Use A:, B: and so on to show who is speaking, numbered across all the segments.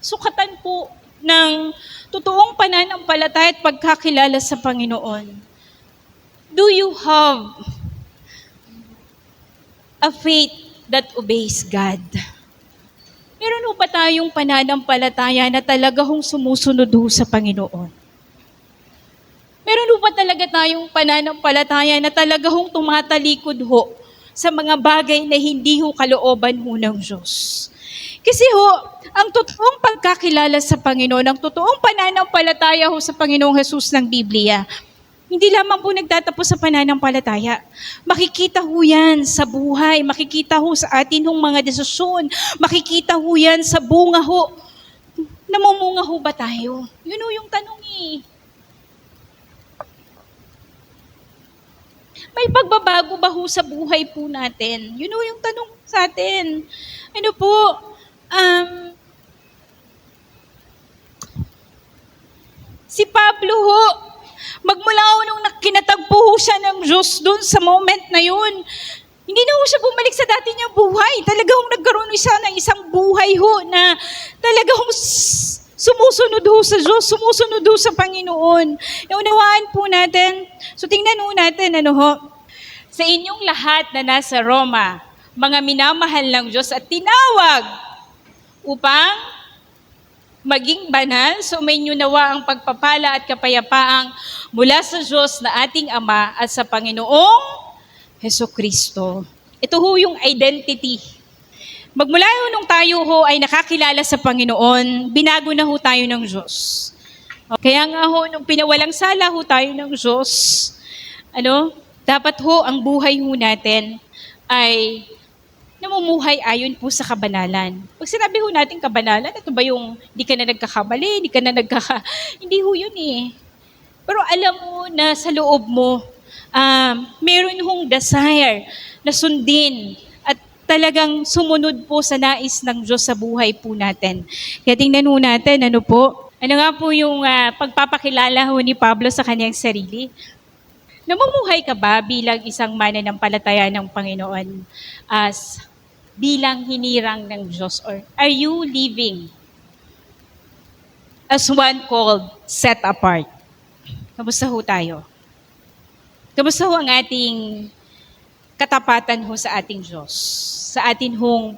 A: sukatan po ng totoong pananampalataya at pagkakilala sa Panginoon. Do you have a faith that obeys God? Meron po ba tayong pananampalataya na talaga hong sumusunod ho sa Panginoon? Meron po ba talaga tayong pananampalataya na talaga hong tumatalikod ho sa mga bagay na hindi ho kalooban ho ng Diyos? Kasi ho, ang totoong pagkakilala sa Panginoon, ang totoong pananampalataya ho sa Panginoong Jesus ng Biblia, hindi lamang po nagtatapos sa pananampalataya. Makikita ho yan sa buhay, makikita ho sa atin hong mga desisyon, makikita ho yan sa bunga ho. Namumunga ho ba tayo? Yun ho yung tanong eh. May pagbabago ba ho sa buhay po natin? Yun ho yung tanong sa atin. Ano po, si Pablo ho, magmula ho nung kinatagpo ho siya ng Diyos doon sa moment na yun, hindi na ho siya bumalik sa dati niyang buhay. Talaga hong nagkaroon siya ng isang buhay ho na talaga hong sumusunod ho sa Diyos, sumusunod ho sa Panginoon. Naunawaan po natin. So tingnan ho natin, sa inyong lahat na nasa Roma, mga minamahal ng Diyos at tinawag upang maging banal, sumainyo nawa ang pagpapala at kapayapaang mula sa Diyos na ating Ama at sa Panginoong Hesukristo. Ito ho yung identity. Magmula ho nung tayo ho ay nakakilala sa Panginoon, binago na ho tayo ng Diyos. Kaya nga ho, nung pinawalang sala ho tayo ng Diyos, dapat ho ang buhay ho natin ay namumuhay ayon po sa kabanalan. Pag sinabi ho natin kabanalan, ito ba yung di ka na nagkakamali, hindi ho yun eh. Pero alam mo na sa loob mo, meron hong desire na sundin at talagang sumunod po sa nais ng Diyos sa buhay po natin. Kaya tingnan ho natin, ano nga po yung pagpapakilala ho ni Pablo sa kanyang sarili. Namumuhay ka ba bilang isang mananampalataya ng Panginoon as bilang hinirang ng Diyos? Or are you living as one called set apart? Kamusta ho tayo? Kamusta ho ang ating katapatan ho sa ating Diyos? Sa ating hong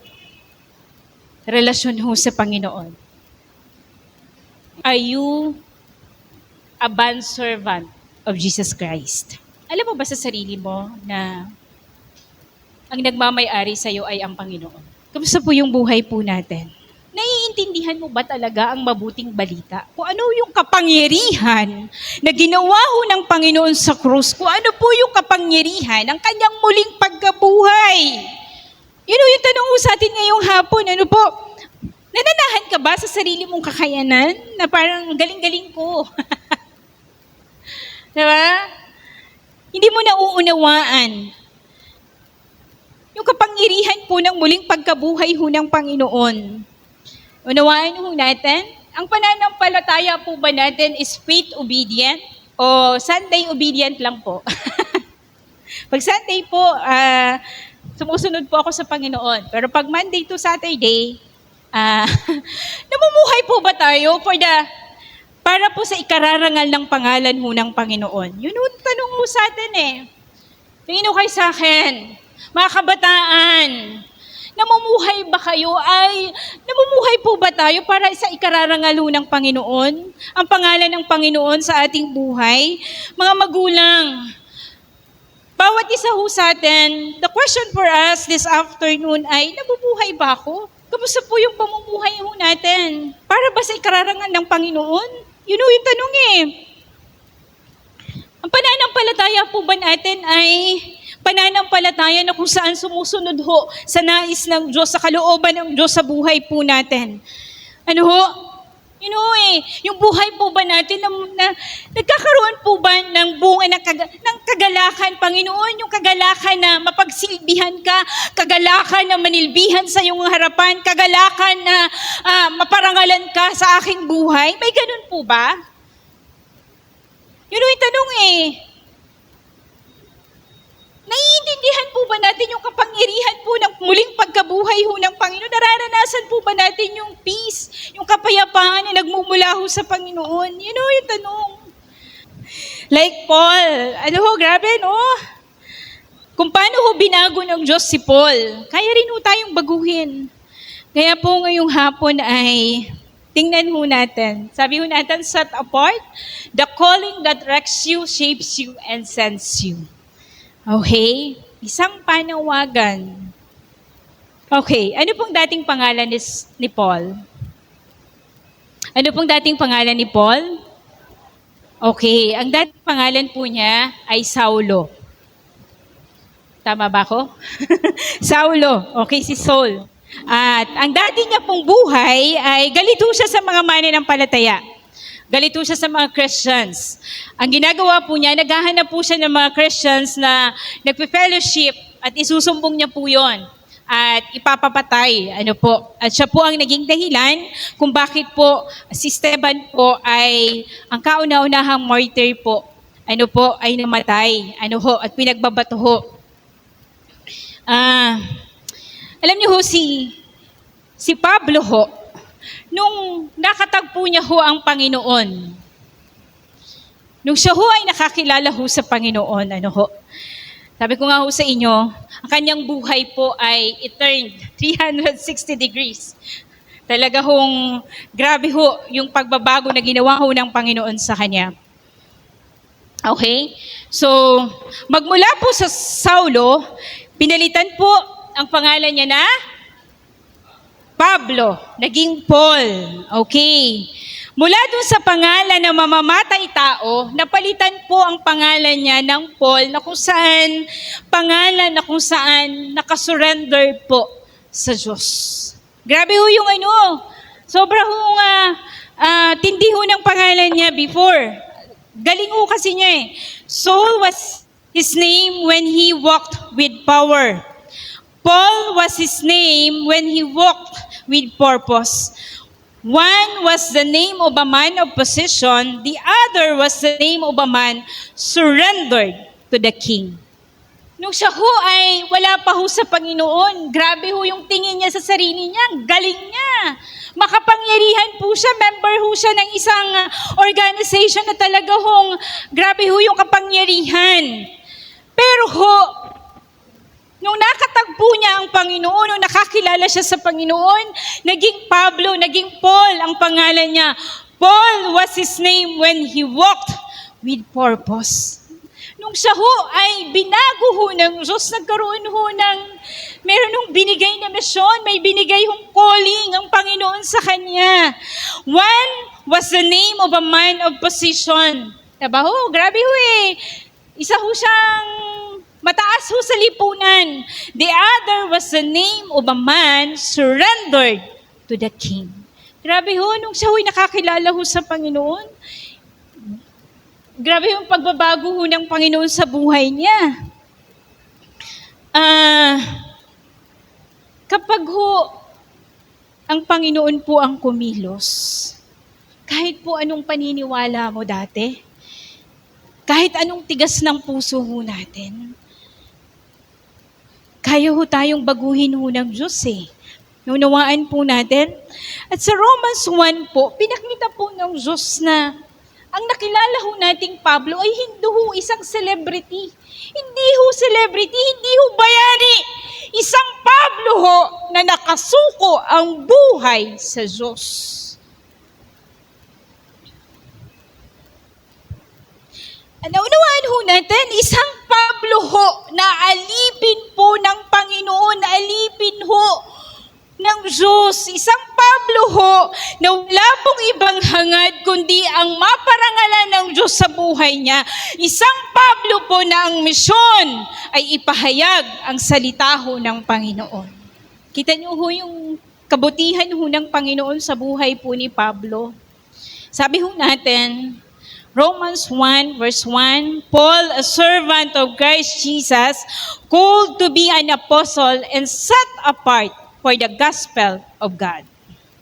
A: relasyon ho sa Panginoon? Are you a bondservant of Jesus Christ? Alam mo ba sa sarili mo na ang nagmamay-ari sa iyo ay ang Panginoon? Kamusta po yung buhay po natin? Naiintindihan mo ba talaga ang mabuting balita? Kung ano yung kapangyarihan na ginawa ho ng Panginoon sa krus? Kung ano po yung kapangyarihan ng kanyang muling pagkabuhay? Yun yung tanong mo sa atin ngayong hapon. Nananahan ka ba sa sarili mong kakayanan na parang galing-galing ko? Diba? Hindi mo nauunawaan yung kapangyarihan po ng muling pagkabuhay ho ng Panginoon. Unawaan ho natin, ang pananampalataya po ba natin is faith obedient o Sunday obedient lang po? Pag Sunday po, sumusunod po ako sa Panginoon. Pero pag Monday to Saturday, namumuhay po ba tayo para po sa ikararangal ng pangalan ho ng Panginoon? Yun yung tanong mo sa atin eh. Tingin ho kayo sa akin, mga kabataan, namumuhay po ba tayo para sa ikararangal ho ng Panginoon? Ang pangalan ng Panginoon sa ating buhay? Mga magulang, bawat isa ho sa atin, the question for us this afternoon ay, nabubuhay ba ako? Kamusta po yung pamumuhay ho natin? Para ba sa ikararangal ng Panginoon? Yun yung tanong eh. Ang pananampalataya po ba natin ay pananampalataya na kung saan sumusunod ho sa nais ng Diyos, sa kalooban ng Diyos sa buhay po natin? Yung buhay po ba natin na nagkakaroon po ba ng bunga ng kagalakan, Panginoon, yung kagalakan na mapagsilbihan ka, kagalakan na manilbihan sa iyong harapan, kagalakan na maparangalan ka sa aking buhay? May ganun po ba? Yun yung tanong eh. Naiintindihan po ba natin yung kapangyarihan po ng muling pagkabuhay ho ng Panginoon? Nararanasan po ba natin yung peace, yung kapayapaan na nagmumula ho sa Panginoon? Yun ho yung tanong. Like Paul, grabe no? Kung paano ho binago ng Diyos si Paul, kaya rin ho tayong baguhin. Kaya po ngayong hapon ay tingnan ho natin. Sabi ho natin, set apart, the calling that wrecks you, shapes you, and sends you. Okay? Isang panawagan. Okay, ano pong dating pangalan ni Paul? Ano pong dating pangalan ni Paul? Okay, ang dating pangalan po niya ay Saulo. Tama ba ako? Saulo. Okay, si Saul. At ang dati niya pong buhay ay galito siya sa mga mananampalataya. Galito siya sa mga Christians. Ang ginagawa po niya, naghahanap po siya ng mga Christians na nagpe-fellowship at isusumbong niya po yon at ipapapatay. At siya po ang naging dahilan kung bakit po si Esteban po ay ang kauna-unahang martyr po. Ay namatay. At pinagbabato ho. Alam niyo ho, si Pablo ho, nung nakatagpo niya ho ang Panginoon, nung siya ho ay nakakilala ho sa Panginoon, sabi ko nga ho sa inyo, ang kanyang buhay po ay turned 360 degrees. Talaga hong grabe ho yung pagbabago na ginawa ho ng Panginoon sa kanya. Okay? So, magmula po sa Saulo, pinalitan po ang pangalan niya na Pablo, naging Paul. Okay. Mula dun sa pangalan na mamamatay tao, napalitan po ang pangalan niya ng Paul na kung saan, pangalan na kung saan nakasurrender po sa Diyos. Grabe ho yung sobra hong tindi ho ng pangalan niya before. Galing ho kasi niya eh. Saul was his name when he walked with power. Paul was his name when he walked with purpose. One was the name of a man of position, the other was the name of a man surrendered to the king. Nung siya ho ay wala pa ho sa Panginoon, grabe ho yung tingin niya sa sarili niya, galing niya. Makapangyarihan po siya, member ho siya ng isang organization na talaga hong grabe ho yung kapangyarihan. Pero ho, nung nakatagpo niya ang Panginoon, nung nakakilala siya sa Panginoon, naging Pablo, naging Paul ang pangalan niya. Paul was his name when he walked with purpose. Nung siya ho ay binago ho ng Diyos, nagkaroon ho meron hong binigay na misyon, may binigay hong calling ang Panginoon sa kanya. One was the name of a man of position. Diba ho? Grabe ho eh. Isa ho siyang mataas ho sa lipunan. The other was the name of a man surrendered to the king. Grabe ho, nung siya ho'y nakakilala ho sa Panginoon, grabe yung pagbabago ho ng Panginoon sa buhay niya. Kapag ho, ang Panginoon po ang kumilos, kahit po anong paniniwala mo dati, kahit anong tigas ng puso ho natin, kaya ho tayong baguhin ho ng Diyos eh. Naunawaan po natin. At sa Romans 1 po, pinakita po ng Diyos na ang nakilala ho nating Pablo ay hindi ho isang celebrity. Hindi ho celebrity, hindi ho bayani. Isang Pablo ho na nakasuko ang buhay sa Diyos. Naunawaan ho natin, isang Pablo ho na alipin po ng Panginoon, na alipin ho ng Diyos. Isang Pablo ho na wala pong ibang hangad kundi ang maparangalan ng Diyos sa buhay niya. Isang Pablo po na ang misyon ay ipahayag ang salita ho ng Panginoon. Kita niyo ho yung kabutihan ho ng Panginoon sa buhay po ni Pablo. Sabi ho natin, Romans 1 verse 1, Paul, a servant of Christ Jesus, called to be an apostle and set apart for the gospel of God.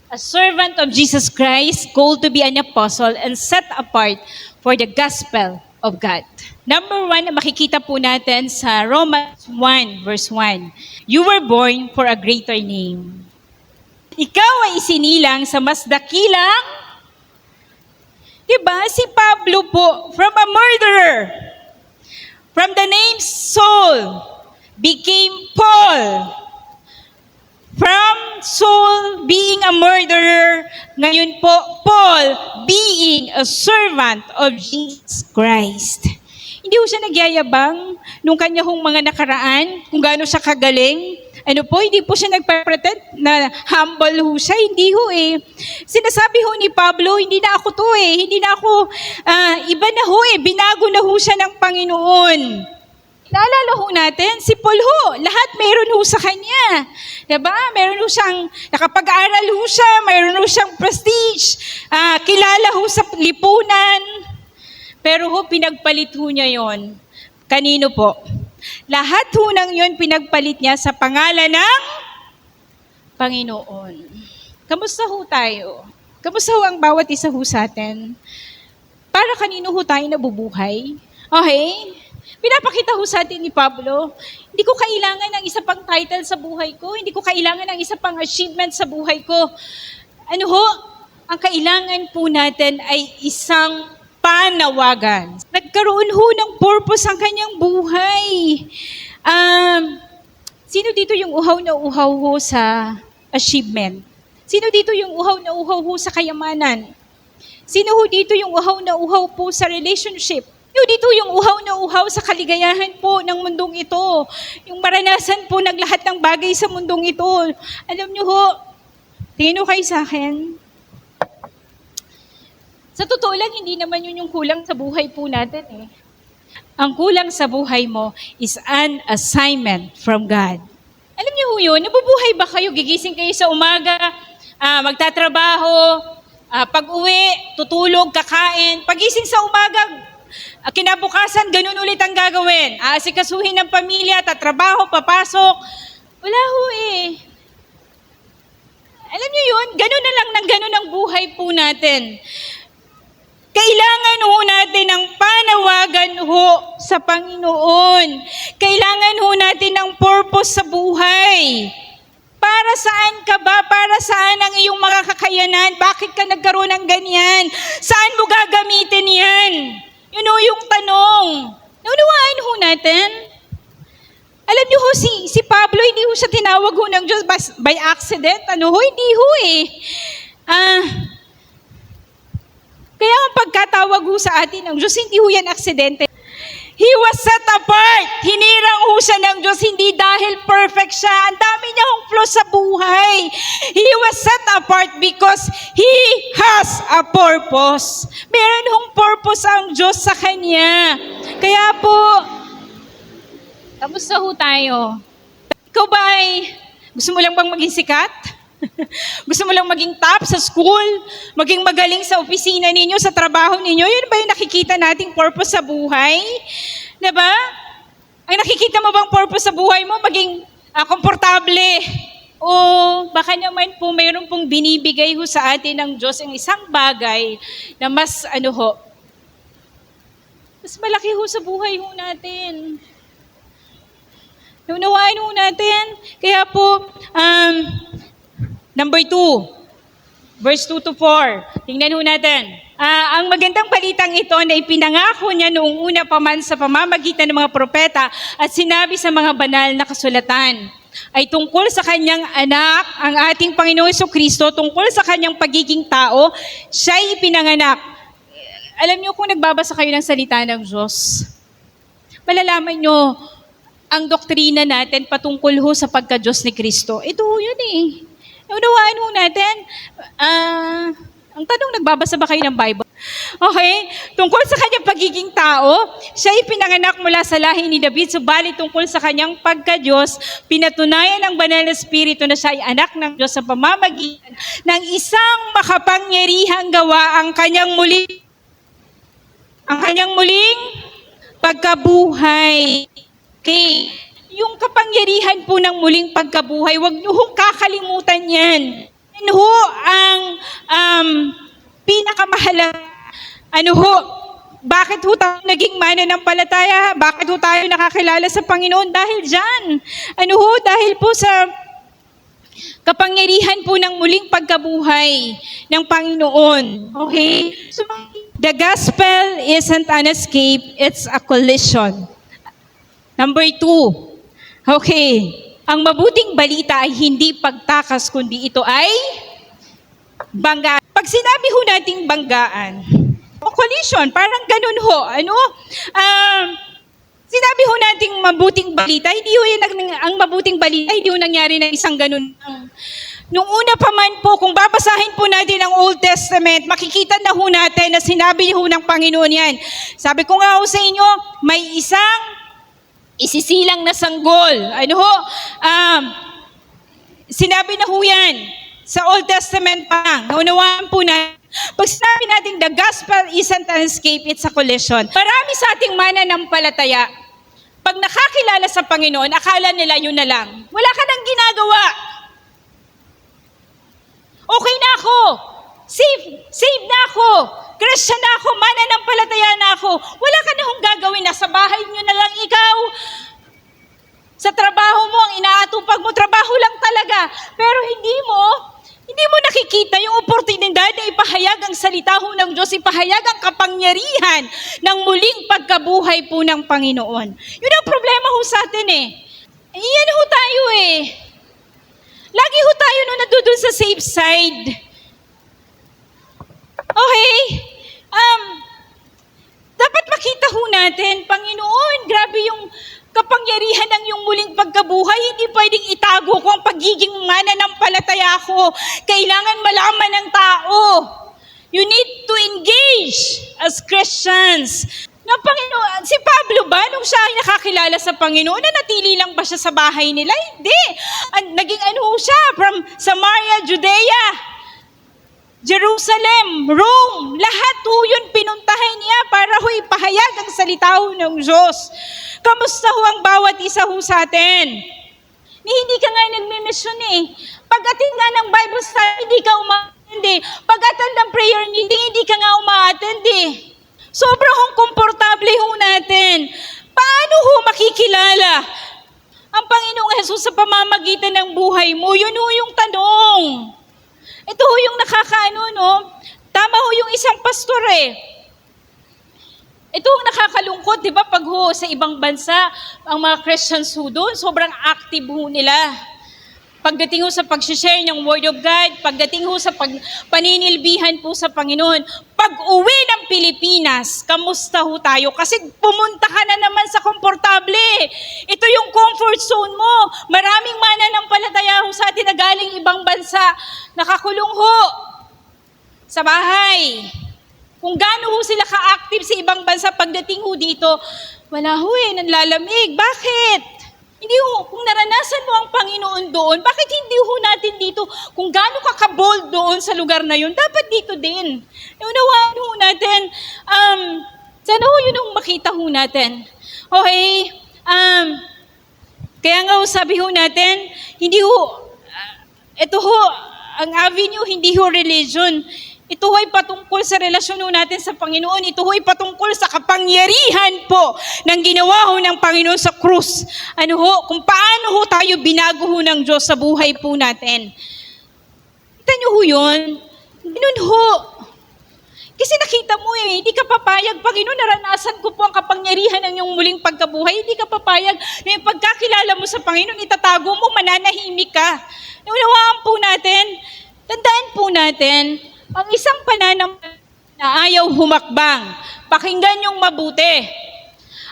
A: A servant of Jesus Christ, called to be an apostle and set apart for the gospel of God. Number 1 na makikita po natin sa Romans 1 verse 1. You were born for a greater name. Ikaw ay isinilang sa mas dakilang, diba? Si Pablo po, from a murderer, from the name Saul, became Paul. From Saul being a murderer, ngayon po, Paul being a servant of Jesus Christ. Hindi ho siya nagyayabang nung kanya hong mga nakaraan, kung gaano siya kagaling. Hindi po siya nagpapretend na humble ho siya. Hindi ho eh. Sinasabi ho ni Pablo, hindi na ako to eh. Hindi na ako, iba na ho eh. Binago na ho siya ng Panginoon. Naalala ho natin, si Paul ho, lahat meron ho sa kanya. Diba? Meron ho siyang, nakapag-aaral ho siya, meron ho siyang prestige, kilala ho sa lipunan. Pero ho, pinagpalit ho niya yon. Kanino po? Lahat ho nang yun pinagpalit niya sa pangalan ng Panginoon. Kamusta ho tayo? Kamusta ho ang bawat isa ho sa atin? Para kanino ho tayo nabubuhay? Okay? Pinapakita ho sa atin ni Pablo, hindi ko kailangan ng isa pang title sa buhay ko, hindi ko kailangan ng isa pang achievement sa buhay ko. Ang kailangan po natin ay isang panawagan. Nagkaroon ho ng purpose ang kanyang buhay. Sino dito yung uhaw na uhaw ho sa achievement? Sino dito yung uhaw na uhaw ho sa kayamanan? Sino ho dito yung uhaw na uhaw po sa relationship? Dito yung uhaw na uhaw sa kaligayahan po ng mundong ito. Yung maranasan po ng lahat ng bagay sa mundong ito. Alam nyo ho, tingin ho kayo sa akin. Sa totoo lang, hindi naman yun yung kulang sa buhay po natin eh. Ang kulang sa buhay mo is an assignment from God. Alam nyo ho yun, nabubuhay ba kayo? Gigising kayo sa umaga, magtatrabaho, pag-uwi, tutulog, kakain. Pagising sa umaga, kinabukasan, ganun ulit ang gagawin. Aasikasuhin ng pamilya, tatrabaho, papasok. Wala ho eh. Alam niyo yun, ganun na lang ng ganun ang buhay po natin. Kailangan ho natin ng panawagan ho sa Panginoon. Kailangan ho natin ng purpose sa buhay. Para saan ka ba? Para saan ang iyong mga kakayanan? Bakit ka nagkaroon ng ganyan? Saan mo gagamitin yan? Yun ho yung tanong. Naunawaan ho natin. Alam niyo ho, si Pablo, hindi ho siya tinawag ho ng Diyos by accident. Hindi ho eh. Kaya ang pagkatawag ho sa atin ng Diyos, hindi ho yan aksidente. He was set apart. Hinirang ho siya ng Diyos, hindi dahil perfect siya. Ang dami niya hong flaws sa buhay. He was set apart because He has a purpose. Meron hong purpose ang Diyos sa Kanya. Kaya po, kamusta ho tayo? Ikaw ba ay gusto mo lang bang maging sikat? Gusto mo lang maging top sa school? Maging magaling sa opisina ninyo, sa trabaho ninyo? Yun ba yung nakikita nating purpose sa buhay? Diba? Ang nakikita mo bang purpose sa buhay mo? Maging komportable. O baka naman po mayroon pong binibigay ho sa atin ng Diyos ang isang bagay na mas mas malaki ho sa buhay ho natin. Naunawaan ho natin. Kaya po, number 2, verse 2 to 4. Tingnan ho natin. Ang magandang balitang ito na ipinangako niya noong una pa man sa pamamagitan ng mga propeta at sinabi sa mga banal na kasulatan ay tungkol sa kanyang anak, ang ating Panginoong Jesucristo, tungkol sa kanyang pagiging tao, siya'y ipinanganak. Alam niyo kung nagbabasa kayo ng salita ng Diyos, malalaman niyo ang doktrina natin patungkol ho sa pagka-Diyos ni Kristo. Ito ho yun eh. Naunawaan ho natin, ang tanong, nagbabasa ba kayo ng Bible? Okay? Tungkol sa kanyang pagiging tao, siya ipinanganak mula sa lahi ni David, subalit tungkol sa kanyang pagka-Diyos, pinatunayan ng banal na Espiritu na siya ay anak ng Diyos sa pamamagitan ng isang makapangyarihang gawa ang kanyang muling pagkabuhay. Okay? Yung kapangyarihan po ng muling pagkabuhay, huwag niyo hong kakalimutan yan. Yan ho ang pinakamahalaga bakit ho tayo naging mananampalataya? Bakit ho tayo nakakilala sa Panginoon? Dahil dyan. Dahil po sa kapangyarihan po ng muling pagkabuhay ng Panginoon. Okay? So, the gospel isn't an escape, it's a collision. Number 2. Okay. Ang mabuting balita ay hindi pagtakas, kundi ito ay banggaan. Pag sinabi ho nating banggaan, o collision, parang ganun ho. Sinabi ho nating mabuting balita, ang mabuting balita, hindi ho nangyari na isang ganun. Nung una pa man po, kung babasahin po natin ang Old Testament, makikita na ho natin na sinabi ho ng Panginoon yan. Sabi ko nga ho sa inyo, may isang isisilang na sanggol. Sinabi na ho yan sa Old Testament pa lang. Naunawaan po na. Pag sinabi natin the gospel isn't an escape, it's a collision. Marami sa ating mananampalataya, pag nakakilala sa Panginoon, akala nila yun na lang. Wala ka nang ginagawa. Okay na ako. Save na ako. Christian na ako. Mananampalataya na ako. Wala ka na hong gagawin. Nasa bahay nyo na lang ikaw. Sa trabaho mo, ang inaatupag mo, trabaho lang talaga. Pero hindi mo nakikita yung oportunidad na ipahayag ang salita ho ng Diyos, ipahayag ang kapangyarihan ng muling pagkabuhay po ng Panginoon. Yun ang problema ho sa atin Iyan ho tayo Lagi ho tayo nandun sa safe side. Okay? Dapat makita ho natin, Panginoon, grabe yung kapangyarihan ng iyong muling pagkabuhay. Hindi pwedeng itago ko ang pagiging mananampalataya ko. Kailangan malaman ng tao. You need to engage as Christians. Panginoon, si Pablo ba, nung siya ay nakakilala sa Panginoon, nanatili lang ba siya sa bahay nila? Hindi. Naging siya, from Samaria, Judea, Jerusalem, Rome, lahat ho yun pinuntahan niya para ho ipahayag ang salita ho ng Diyos. Kamusta ho ang bawat isa ho sa atin? Hindi ka nga nagmimisyon Pag-attend nga ng Bible study, hindi ka umaattend Pag-attend ng prayer meeting, hindi ka nga umaattend Sobrang komportable ho natin. Paano ho makikilala ang Panginoong Jesus sa pamamagitan ng buhay mo? Yun ho yung tanong. Ito ho yung Tama ho yung isang pastor Ito ang nakakalungkot, di ba? Pag ho sa ibang bansa, ang mga Christians ho doon, sobrang active ho nila. Pagdating ho sa pag-share ng Word of God, pagdating ho sa paninilbihan po sa Panginoon, pag-uwi ng Pilipinas, kamusta ho tayo? Kasi pumunta ka na naman sa komportable. Ito yung comfort zone mo. Maraming mananampalataya ho sa atin na galing ibang bansa, nakakulong ho sa bahay. Kung gaano ho sila ka-active sa ibang bansa, pagdating ho dito, wala ho nanlalamig. Bakit? Hindi ho, kung naranasan mo ang Panginoon doon, bakit hindi ho natin dito, kung gaano ka ka-bold doon sa lugar na yun, dapat dito din. Unawaan ho natin, sana ho yun ang makita ho natin. Okay, kaya nga ho sabi ho natin, hindi ho, ito ho, ang avenue, hindi ho religion. Ito ho'y patungkol sa relasyon ho natin sa Panginoon. Ito ho'y patungkol sa kapangyarihan po ng ginawa ho ng Panginoon sa krus. Kung paano ho tayo binago ho ng Diyos sa buhay po natin. Kita niyo ho yun? Ganun ho. Kasi nakita mo hindi ka papayag. Panginoon, naranasan ko po ang kapangyarihan ng iyong muling pagkabuhay. Hindi ka papayag. Yung pagkakilala mo sa Panginoon, itatago mo, mananahimik ka. Unawaan po natin, tandaan po natin, ang isang pananampalataya na ayaw humakbang, pakinggan niyong mabuti.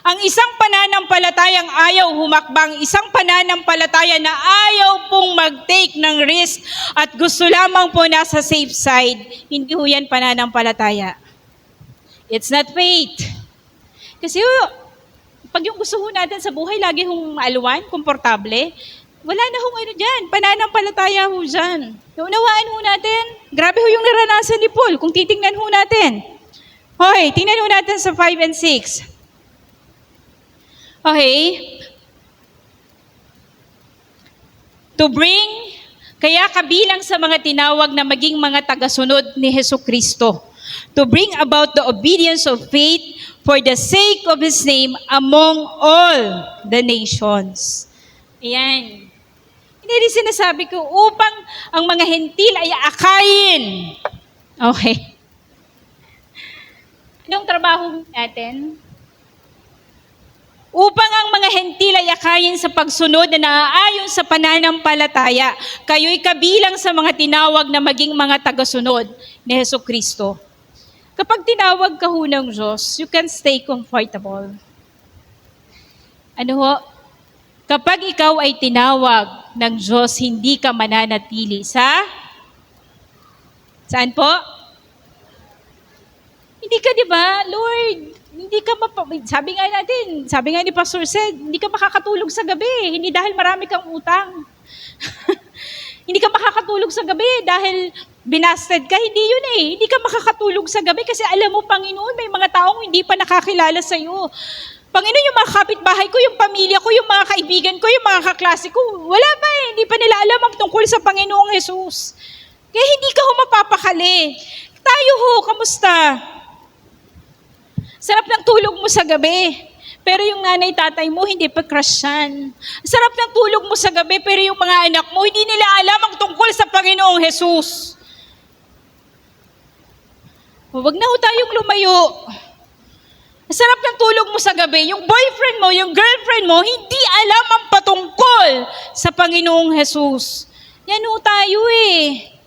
A: Ang isang pananampalatayang ayaw humakbang, isang pananampalataya na ayaw pong mag-take ng risk at gusto lamang po nasa safe side, hindi ho yan pananampalataya. It's not faith. Kasi pag yung gusto ho natin sa buhay, lagi hong maaluan, komportable, wala na hong dyan, pananampalataya ho dyan. Unawaan ho natin, grabe ho yung naranasan ni Paul, kung titingnan ho natin. Okay, tingnan ho natin sa 5 and 6. Okay. Kaya kabilang sa mga tinawag na maging mga tagasunod ni Hesukristo. to bring about the obedience of faith for the sake of His name among all the nations. Ayan. Hindi rin sinasabi ko upang ang mga hentil ay akayin. Okay. Anong trabaho natin? Upang ang mga hentil ay akayin sa pagsunod na naaayon sa pananampalataya, kayo'y kabilang sa mga tinawag na maging mga tagasunod ni Hesukristo. Kapag tinawag ka ho ng Diyos, you can stay comfortable. Ano ho? Kapag ikaw ay tinawag ng Diyos, hindi ka mananatili sa... Saan po? Hindi ka, di ba? Lord, hindi ka sabi nga ni Pastor said, hindi ka makakatulog sa gabi, hindi dahil marami kang utang. Hindi ka makakatulog sa gabi dahil binasted ka, hindi yun eh. Hindi ka makakatulog sa gabi kasi alam mo, Panginoon, may mga taong hindi pa nakakilala sa iyo. Panginoon, yung mga kapitbahay ko, yung pamilya ko, yung mga kaibigan ko, yung mga kaklase ko, wala pa eh. Hindi pa nila alam ang tungkol sa Panginoong Jesus. Kaya hindi ka ho mapapakali. Tayo ho, kamusta? Sarap ng tulog mo sa gabi, pero yung nanay tatay mo hindi pa Christian. Sarap ng tulog mo sa gabi, pero yung mga anak mo hindi nila alam ang tungkol sa Panginoong Jesus. Huwag na ho tayong lumayo. Sarap ng tulog mo sa gabi, yung boyfriend mo, yung girlfriend mo, hindi alam ang patungkol sa Panginoong Jesus. Yan ho tayo eh.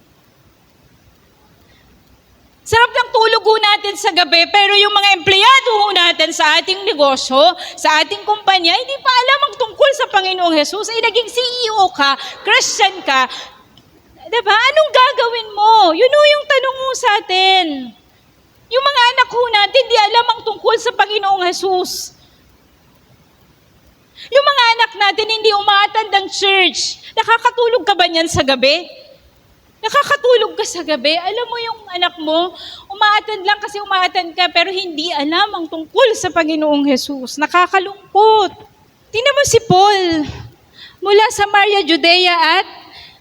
A: Sarap ng tulog ho natin sa gabi, pero yung mga empleyado ho natin sa ating negosyo, sa ating kumpanya, hindi pa alam ang tungkol sa Panginoong Jesus. Ay naging CEO ka, Christian ka, diba? Anong gagawin mo? Yun ho yung tanong mo sa atin. Yung mga anak ho natin, hindi alam ang tungkol sa Panginoong Jesus. Yung mga anak natin, hindi umaatand ng church. Nakakatulog ka ba niyan sa gabi? Nakakatulog ka sa gabi, alam mo yung anak mo, umaatan lang kasi umaatan ka, pero hindi alam ang tungkol sa Panginoong Jesus. Nakakalungkot. Tingnan mo si Paul, mula Samaria, Judea at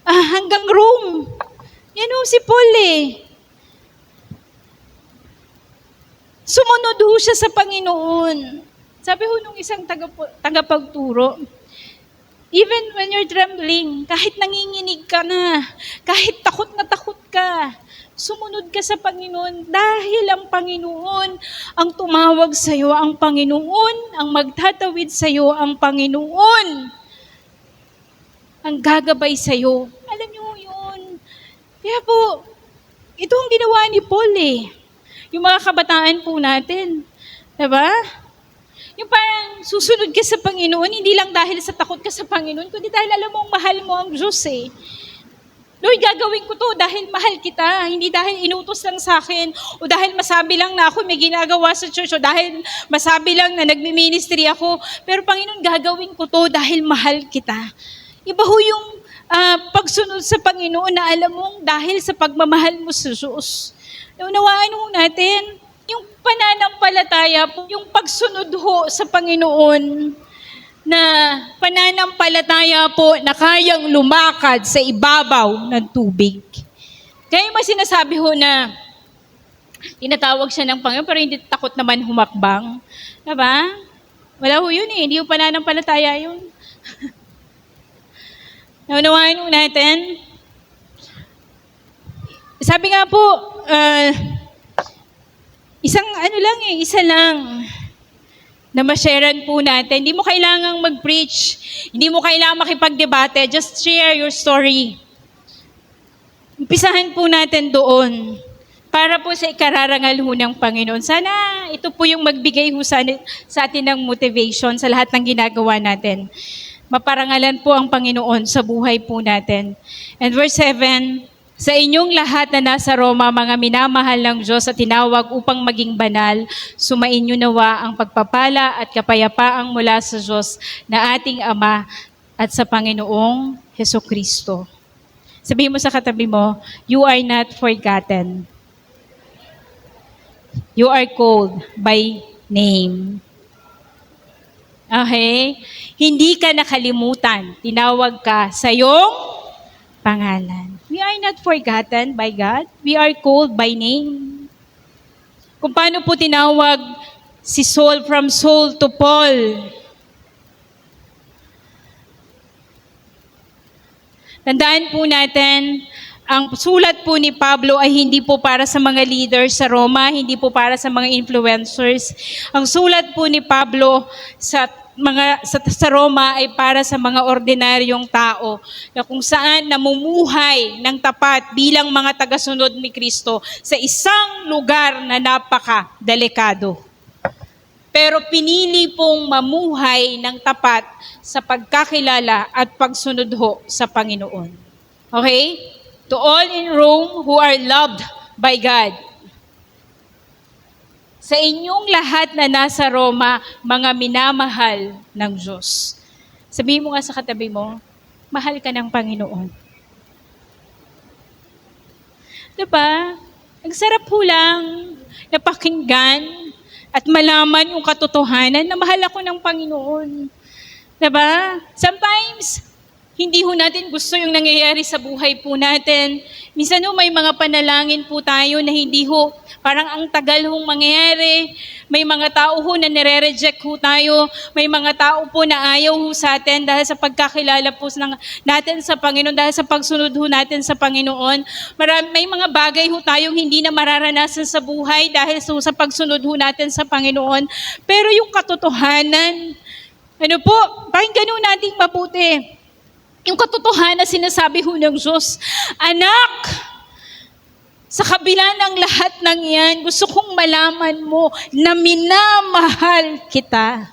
A: hanggang Rome. Yan ho si Paul eh. Sumunod ho siya sa Panginoon. Sabi ho nung isang tagapagturo, even when you're trembling, kahit nanginginig ka na, kahit takot na takot ka, sumunod ka sa Panginoon dahil ang Panginoon ang tumawag sa iyo, ang Panginoon ang magtatawid sa iyo, ang Panginoon ang gagabay sa iyo. Alam niyo yun. Kaya po, ito ang ginawa ni Paul eh. Yung mga kabataan po natin. Diba? Yung parang susunod ka sa Panginoon, hindi lang dahil sa takot ka sa Panginoon, kundi dahil alam mo, mahal mo ang Diyos eh. Lord, gagawin ko to dahil mahal kita, hindi dahil inutos lang sa akin, o dahil masabi lang na ako may ginagawa sa church, o dahil masabi lang na nagmi-ministry ako. Pero Panginoon, gagawin ko to dahil mahal kita. Iba ho yung pagsunod sa Panginoon na alam mong dahil sa pagmamahal mo sa Diyos. Naunawaan ho natin, yung pananampalataya po, yung pagsunod ho sa Panginoon na pananampalataya po na kayang lumakad sa ibabaw ng tubig. Kaya yung sinasabi ho na tinatawag siya ng Panginoon pero hindi takot naman humakbang. Diba? Wala ho yun eh, hindi ho pananampalataya yun. Naunawaan ho natin. Sabi nga po, isa lang na ma-sharean po natin. Hindi mo kailangang mag-preach. Hindi mo kailangang makipagdebate. Just share your story. Umpisahan po natin doon para po sa ikararangal ho ng Panginoon. Sana ito po yung magbigay ho sa atin ng motivation sa lahat ng ginagawa natin. Maparangalan po ang Panginoon sa buhay po natin. And verse 7, sa inyong lahat na nasa Roma, mga minamahal ng Diyos at tinawag upang maging banal, sumainyo nawa ang pagpapala at kapayapaang mula sa Diyos na ating Ama at sa Panginoong Hesukristo. Sabihin mo sa katabi mo, you are not forgotten. You are called by name. Okay? Hindi ka nakalimutan. Tinawag ka sa iyong pangalan. We are not forgotten by God. We are called by name. Kung paano po tinawag si Saul from Saul to Paul. Tandaan po natin, ang sulat po ni Pablo ay hindi po para sa mga leaders sa Roma, hindi po para sa mga influencers. Ang sulat po ni Pablo sa Roma ay para sa mga ordinaryong tao na kung saan namumuhay ng tapat bilang mga tagasunod ni Kristo sa isang lugar na napaka-delikado. Pero pinili pong mamuhay ng tapat sa pagkakilala at pagsunod ho sa Panginoon. Okay? To all in Rome who are loved by God. Sa inyong lahat na nasa Roma, mga minamahal ng Diyos. Sabihin mo nga sa katabi mo, mahal ka ng Panginoon. Diba? Ang sarap ho lang napakinggan at malaman yung katotohanan na mahal ako ng Panginoon. Diba? Sometimes, hindi ho natin gusto yung nangyayari sa buhay po natin. Minsan ho, may mga panalangin po tayo na hindi ho, parang ang tagal hong mangyayari. May mga tao ho na nire-reject ho tayo. May mga tao po na ayaw ho sa atin dahil sa pagkakilala po natin sa Panginoon, dahil sa pagsunod ho natin sa Panginoon. May mga bagay ho tayong hindi na mararanasan sa buhay dahil sa pagsunod ho natin sa Panginoon. Pero yung katotohanan, pakinggan ho nating mabuti. Yung katotohanan sinasabi ho ng Diyos, anak, sa kabila ng lahat ng yan, gusto kong malaman mo na minamahal kita.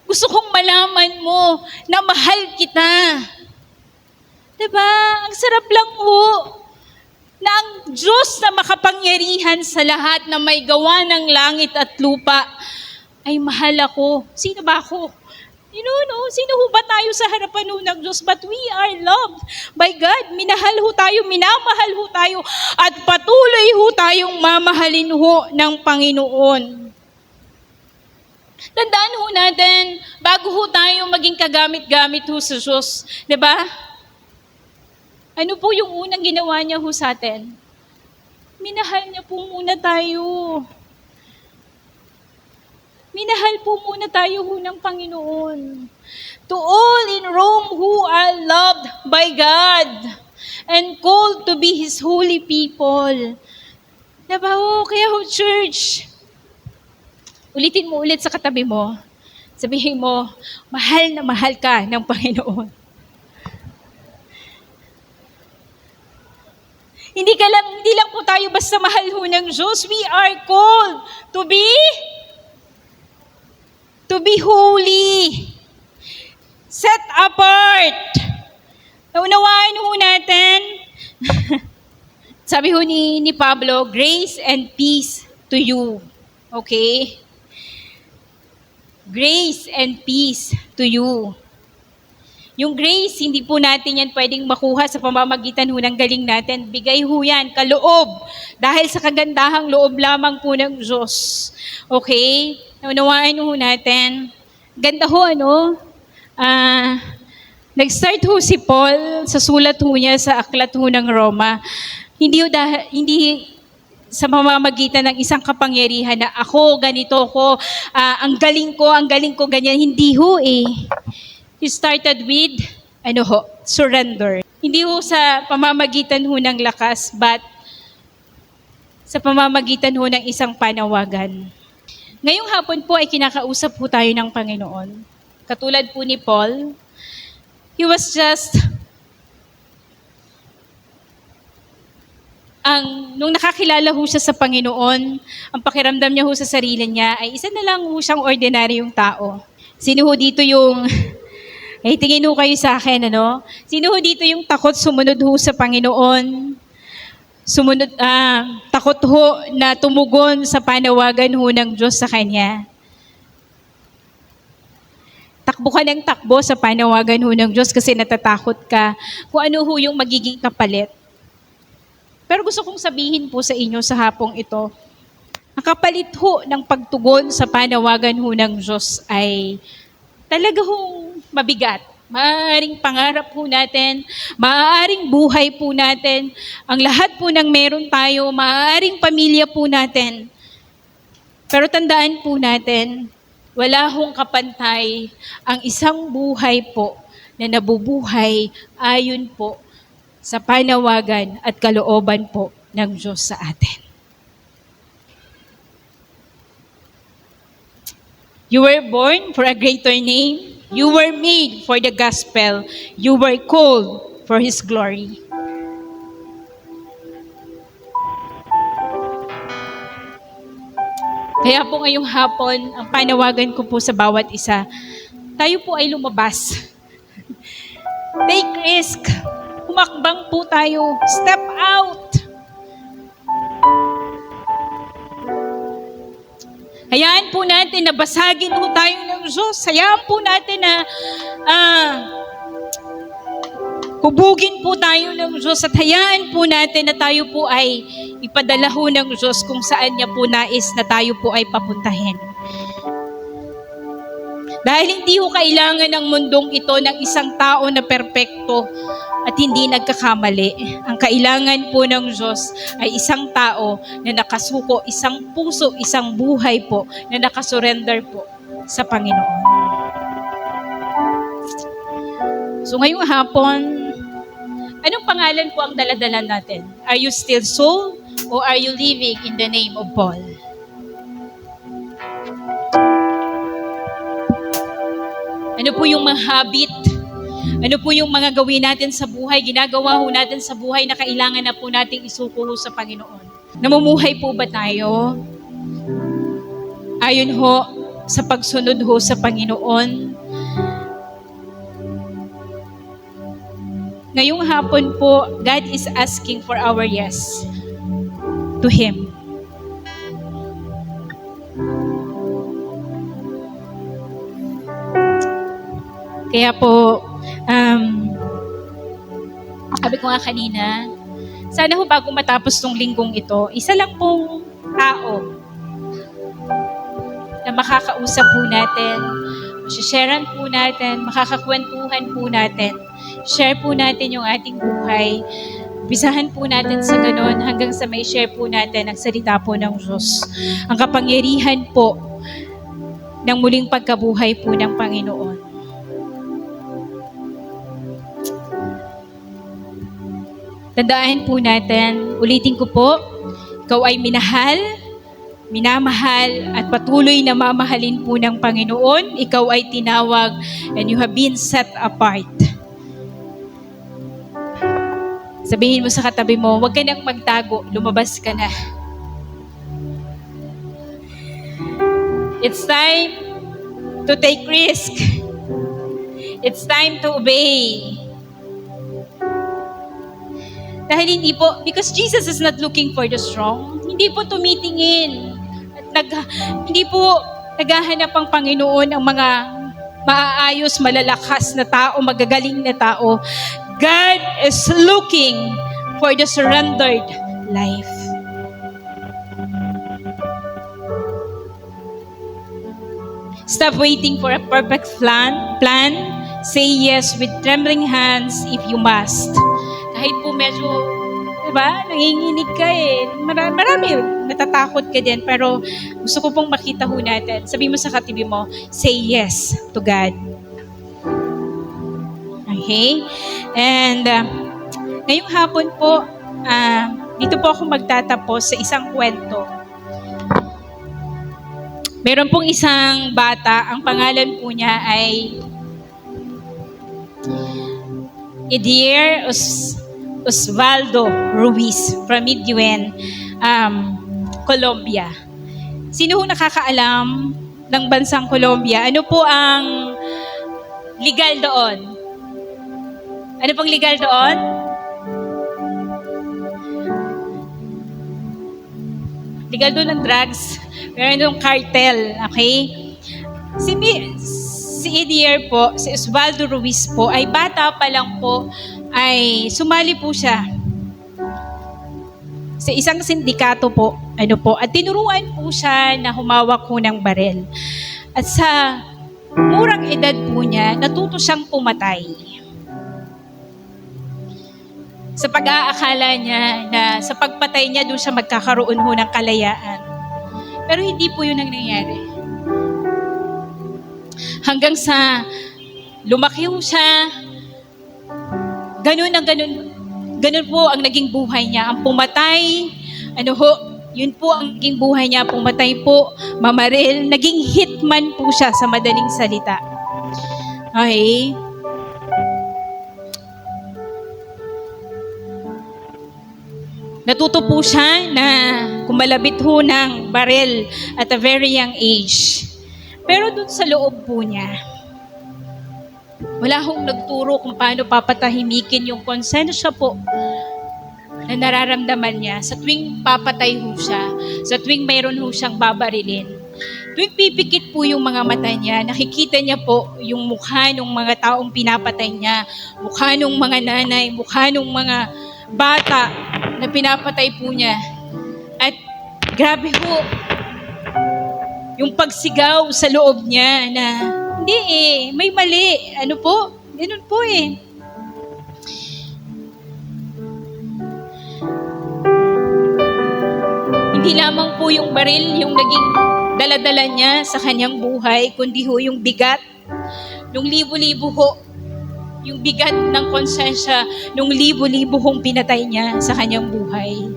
A: Gusto kong malaman mo na mahal kita. Diba? Ang sarap lang ho na ang Diyos na makapangyarihan sa lahat na may gawa ng langit at lupa ay mahal ako. Sino ba ako? Sino ho ba tayo sa harapan ho ng Diyos? But we are loved by God. Minahal ho tayo, minamahal ho tayo, at patuloy ho tayong mamahalin ho ng Panginoon. Tandaan ho natin, bago ho tayo maging kagamit-gamit ho sa Diyos, di ba? Ano po yung unang ginawa niya ho sa atin? Minahal niya po muna tayo. Minahal po muna tayo ho ng Panginoon. To all in Rome who are loved by God and called to be His holy people. Diba ho? Kaya ho, church, ulitin mo ulit sa katabi mo. Sabihin mo, mahal na mahal ka ng Panginoon. Hindi lang po tayo basta mahal ho ng Diyos. We are called to be holy, set apart. Naunawaan ho natin, sabi ho ni Pablo, grace and peace to you. Okay? Grace and peace to you. Yung grace, hindi po natin yan pwedeng makuha sa pamamagitan ho ng galing natin. Bigay ho yan, kaloob. Dahil sa kagandahang loob lamang po ng Diyos. Okay? Naunawaan ho natin. Ganda ho, nag-start ho si Paul sa sulat ho niya sa aklat ho ng Roma. Hindi sa mamamagitan ng isang kapangyarihan na ako, ganito ko, ang galing ko, ganyan. Hindi ho eh. He started with, surrender. Hindi ho sa pamamagitan ho ng lakas, but sa pamamagitan ho ng isang panawagan. Ngayong hapon po ay kinakausap po tayo ng Panginoon. Katulad po ni Paul, he was just, nung nakakilala ho siya sa Panginoon, ang pakiramdam niya ho sa sarili niya ay isa na lang ho siyang ordinaryong tao. Sino ho dito yung, tingin ho kayo sa akin, Sino ho dito yung takot sumunod ho sa Panginoon? Takot ho na tumugon sa panawagan ho ng Diyos sa Kanya. Takbo ka ng takbo sa panawagan ho ng Diyos kasi natatakot ka kung ano ho yung magiging kapalit. Pero gusto kong sabihin po sa inyo sa hapong ito, ang kapalit ho ng pagtugon sa panawagan ho ng Diyos ay talaga hong mabigat. maaaring pangarap po natin, maaaring buhay po natin, ang lahat po ng meron tayo, maaaring pamilya po natin. Pero tandaan po natin, wala hong kapantay ang isang buhay po na nabubuhay ayon po sa panawagan at kalooban po ng Diyos sa atin. You were born for a greater name. You were made for the gospel. You were called for His glory. Kaya po ngayong hapon, ang panawagan ko po sa bawat isa, tayo po ay lumabas. Take risk. Humakbang po tayo. Step out. Hayaan po natin na basagin po tayo ng Diyos. Hayaan po natin na hubugin po tayo ng Diyos at hayaan po natin na tayo po ay ipadala ho ng Diyos kung saan niya po nais na tayo po ay papuntahin. Dahil hindi ho kailangan ng mundong ito ng isang tao na perpekto at hindi nagkakamali. Ang kailangan po ng Diyos ay isang tao na nakasuko, isang puso, isang buhay po na nakasurrender po sa Panginoon. So ngayong hapon, anong pangalan po ang daladala natin? Are you still Saul or are you living in the name of Paul? Ano po yung mga habit? Ano po yung mga gawin natin sa buhay, ginagawa ho natin sa buhay na kailangan na po nating isuko sa Panginoon? Namumuhay po ba tayo? Ayon ho sa pagsunod ho sa Panginoon? Ngayong hapon po, God is asking for our yes to Him. Kaya po, sabi ko nga kanina, sana ho bago matapos tong linggong ito, isa lang pong tao na makakausap po natin, sharean po natin, makakakwentuhan po natin, share po natin yung ating buhay, bisahan po natin sa ganon hanggang sa may share po natin ang salita po ng Diyos. Ang kapangyarihan po ng muling pagkabuhay po ng Panginoon. Tandaan po natin, ulitin ko po, ikaw ay minahal, minamahal, at patuloy na mamahalin po ng Panginoon. Ikaw ay tinawag and you have been set apart. Sabihin mo sa katabi mo, huwag ka nang magtago, lumabas ka na. It's time to take risk. It's time to obey. Dahil hindi po, because Jesus is not looking for the strong, hindi po tumitingin. At hindi po naghahanap ang Panginoon ang mga maaayos, malalakas na tao, magagaling na tao. God is looking for the surrendered life. Stop waiting for a perfect plan. Say yes with trembling hands if you must. Kahit po medyo, diba, nanginginig ka eh. Marami, natatakot ka din. Pero gusto ko pong makita ho natin. Sabi mo sa katabi mo, say yes to God. Okay? And ngayong hapon po, dito po ako magtatapos sa isang kwento. Meron pong isang bata, ang pangalan po niya ay Edier Osvaldo Ruiz from Miduen, Colombia. Sino ho nakakaalam ng bansang Colombia? Ano po ang legal doon? Ano pong legal doon? Legal doon ng drugs. Meron doon cartel, okay? Si Edier po, si Osvaldo Ruiz po, ay bata pa lang po, ay sumali po siya sa isang sindikato po, at tinuruan po siya na humawak po ng barel. At sa murang edad po niya, natuto siyang pumatay. Sa pag-aakala niya na sa pagpatay niya, doon siya magkakaroon ho ng kalayaan. Pero hindi po yun ang nangyari. Hanggang sa lumaki ho siya, ganun po ang naging buhay niya. Ang pumatay, yun po ang naging buhay niya. Pumatay po, mamaril, naging hitman po siya sa madaling salita. Okay? Natuto po siya na kumalabit ho ng baril at a very young age. Pero dun sa loob po niya, wala hong nagturo kung paano papatahimikin yung konsensya po na nararamdaman niya sa tuwing papatay ho siya, sa tuwing mayroon ho siyang babarilin. Tuwing pipikit po yung mga mata niya, nakikita niya po yung mukha ng mga taong pinapatay niya, mukha ng mga nanay, mukha ng mga bata na pinapatay po niya. At grabe ho, yung pagsigaw sa loob niya na, hindi may mali. Ganun po Hindi lamang po yung baril yung naging daladala niya sa kanyang buhay, kundi ho yung bigat, yung libo-libo ho, yung bigat ng konsensya, nung libo-libo hong pinatay niya sa kanyang buhay.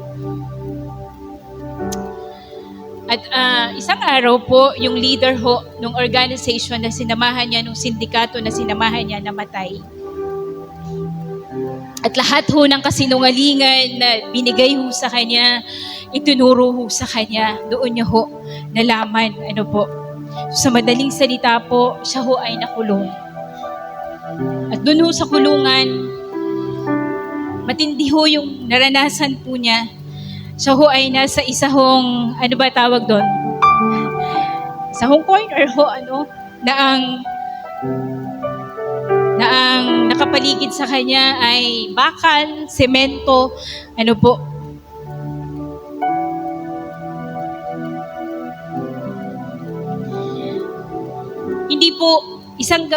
A: At isang araw po, yung leader ho nung organization na sinamahan niya, nung sindikato na sinamahan niya, namatay. At lahat ho ng kasinungalingan na binigay ho sa kanya, itinuro ho sa kanya, doon niya ho nalaman, sa madaling salita po, siya ho ay nakulong. At doon ho sa kulungan, matindi ho yung naranasan po niya. Siya ho ay nasa isa hong, tawag doon? Sa hong corner ho, na ang nakapaligid sa kanya ay bakal, semento, Hindi po, isang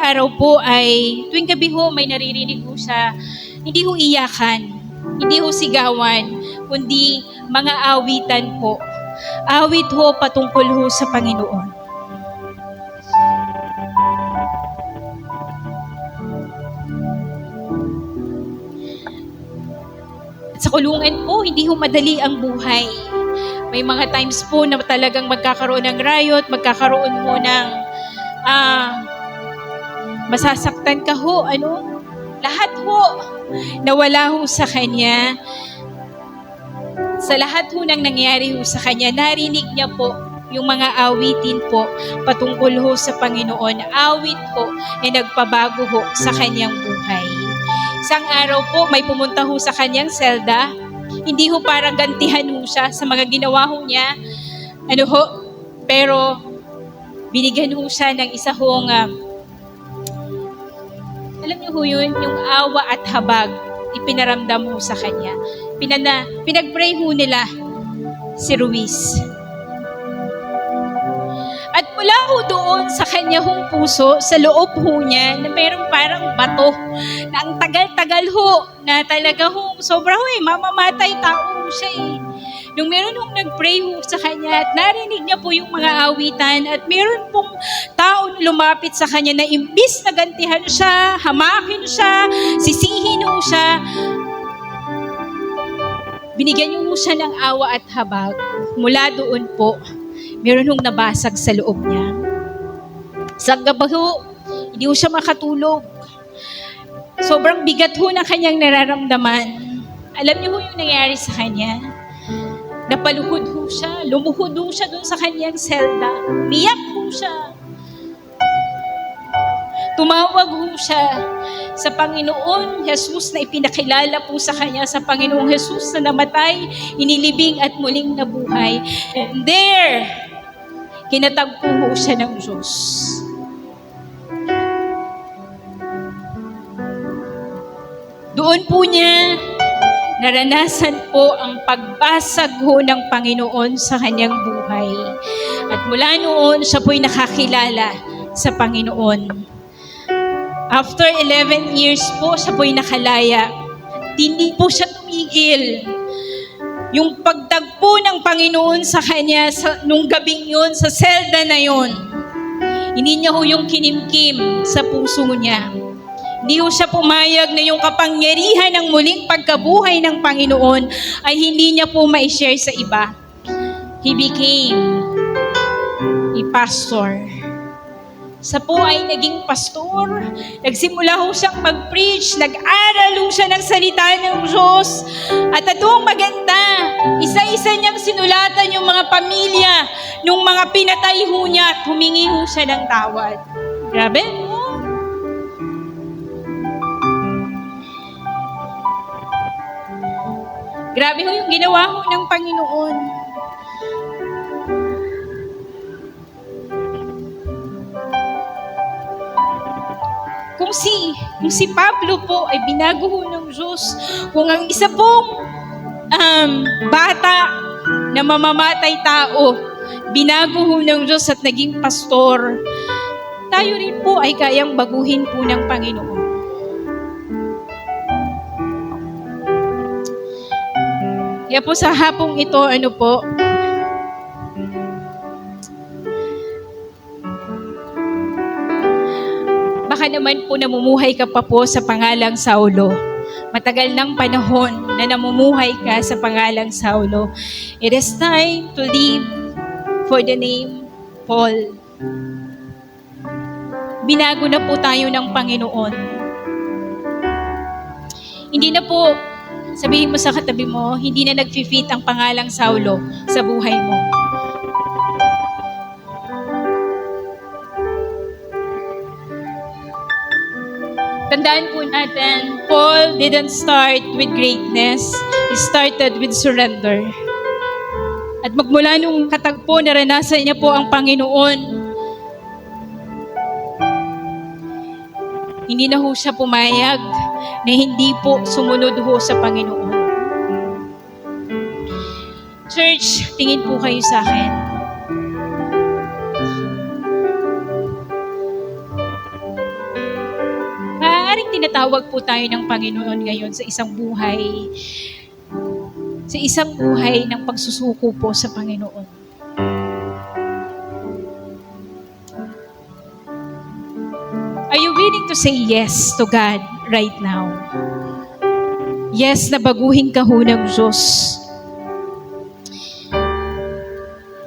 A: araw po ay, tuwing gabi ho, may naririnig ho siya, hindi ho iyakan, hindi ho sigawan, kundi mga awitan po. Awit ho patungkol ho sa Panginoon. At sa kulungan po, hindi ho madali ang buhay. May mga times po na talagang magkakaroon ng riot, magkakaroon ho ng masasaktan ka ho, lahat ho nawala ho sa kanya. Sa lahat ho nang nangyari ho sa kanya, narinig niya po yung mga awitin po patungkol ho sa Panginoon. Awit po na nagpabago ho sa kanyang buhay. Isang araw po, may pumunta ho sa kanyang selda. Hindi ho parang gantihan ho siya sa mga ginawa ho niya. Pero binigyan ho siya ng isa hong, alam niyo ho yun, yung awa at habag, ipinaramdam ho sa kanya. Pinag-pray ho nila si Ruiz. At mula ho doon sa kanya hong puso, sa loob ho niya, na mayroong parang bato, na ang tagal-tagal ho, na talaga ho, sobra ho mamamatay tao ho siya Nung meron hong nag-pray ho sa kanya, at narinig niya po yung mga awitan, at meron pong tao lumapit sa kanya na imbis na gantihan siya, hamakin siya, sisihin ho siya, binigyan niyo ho siya ng awa at habag. Mula doon po, meron hong nabasag sa loob niya. Sa gabi ho, hindi ho siya makatulog. Sobrang bigat ho ng kanyang nararamdaman. Alam niyo ho yung nangyari sa kanya? Napaluhod ho siya, lumuhod ho siya doon sa kanyang selda. Miyak ho siya. Tumawag ho siya sa Panginoon Jesus na ipinakilala po sa kanya sa Panginoong Jesus na namatay, inilibing at muling nabuhay. And there, kinatagpo ho siya ng Diyos. Doon po niya naranasan po ang pagbasag ho ng Panginoon sa kanyang buhay. At mula noon, siya po'y nakakilala sa Panginoon. After 11 years po, siya po'y nakalaya. Hindi po siya tumigil. Yung pagtagpo ng Panginoon sa kanya nung gabing yun, sa selda na yun, hindi niya ho yung kinimkim sa puso niya. Hindi ho siya pumayag na yung kapangyarihan ng muling pagkabuhay ng Panginoon ay hindi niya po ma-share sa iba. He became a pastor. Sa po ay naging pastor. Nagsimula ho siyang mag-preach. Nag-aral ho siya ng salita ng Diyos. At atong maganda, isa-isa niyang sinulatan yung mga pamilya nung mga pinatay ho niya at humingi ho siya ng tawad. Grabe, no? Grabe ho yung ginawa ho ng Panginoon. Kung si Pablo po ay binago ho ng Diyos, kung ang isa pong bata na mamamatay tao, binago ho ng Diyos at naging pastor, tayo rin po ay kayang baguhin po ng Panginoon. Kaya po sa hapong ito, baka naman po namumuhay ka pa po sa pangalang Saulo. Matagal ng panahon na namumuhay ka sa pangalang Saulo. It is time to live for the name Paul. Binago na po tayo ng Panginoon. Hindi na po, sabihin mo sa katabi mo, hindi na nag-fit ang pangalang Saulo sa buhay mo. Tandaan po natin, Paul didn't start with greatness. He started with surrender. At magmula nung katagpo, naranasan niya po ang Panginoon. Hindi na ho siya pumayag na hindi po sumunod ho sa Panginoon. Church, tingin po kayo sa akin. Maaaring tinatawag po tayo ng Panginoon ngayon sa isang buhay ng pagsusuko po sa Panginoon. Are you willing to say yes to God right now? Yes, na baguhin ka ho ng Diyos.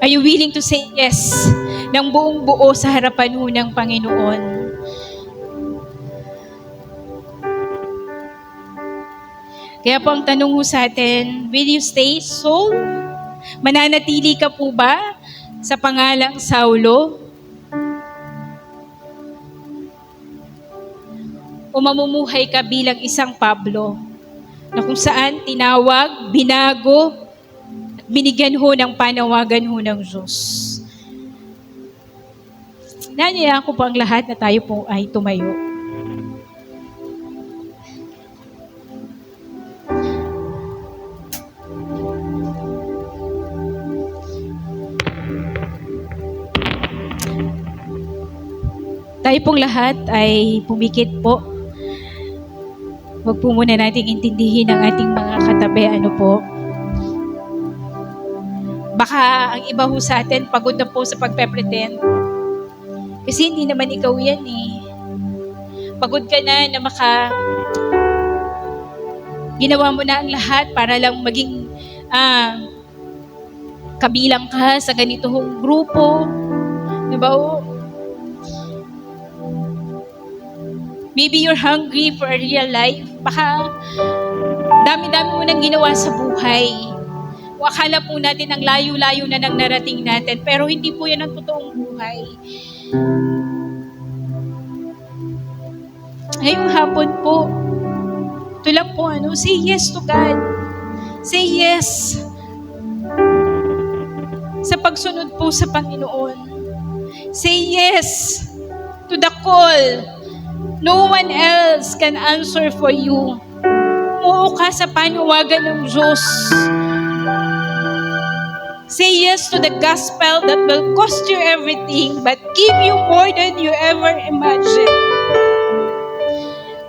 A: Are you willing to say yes ng buong buo sa harapan ho ng Panginoon? Kaya po ang tanong ho sa atin, will you stay soul? Mananatili ka po ba sa pangalang Saulo? O mamumuhay ka bilang isang Pablo na kung saan tinawag, binago, at binigyan ho ng panawagan ho ng Diyos. Nanyaya ko po ang lahat na tayo po ay tumayo. Tayo pong lahat ay pumikit po. Huwag po muna nating intindihin ang ating mga katabi. Baka ang iba ho sa atin pagod na po sa pagpe-pretend. Kasi hindi naman ikaw yan eh. Pagod ka na ginawa mo na ang lahat para lang maging kabilang ka sa ganitong grupo. Diba o? Maybe you're hungry for a real life. Baka dami-dami mo nang ginawa sa buhay. O akala po natin ang layo-layo na nang narating natin. Pero hindi po yan ang totoong buhay. Ngayong hapon po, ito lang po say yes to God. Say yes sa pagsunod po sa Panginoon. Say yes to the call. No one else can answer for you. Umuo ka sa panawagan ng Diyos. Say yes to the gospel that will cost you everything but give you more than you ever imagined.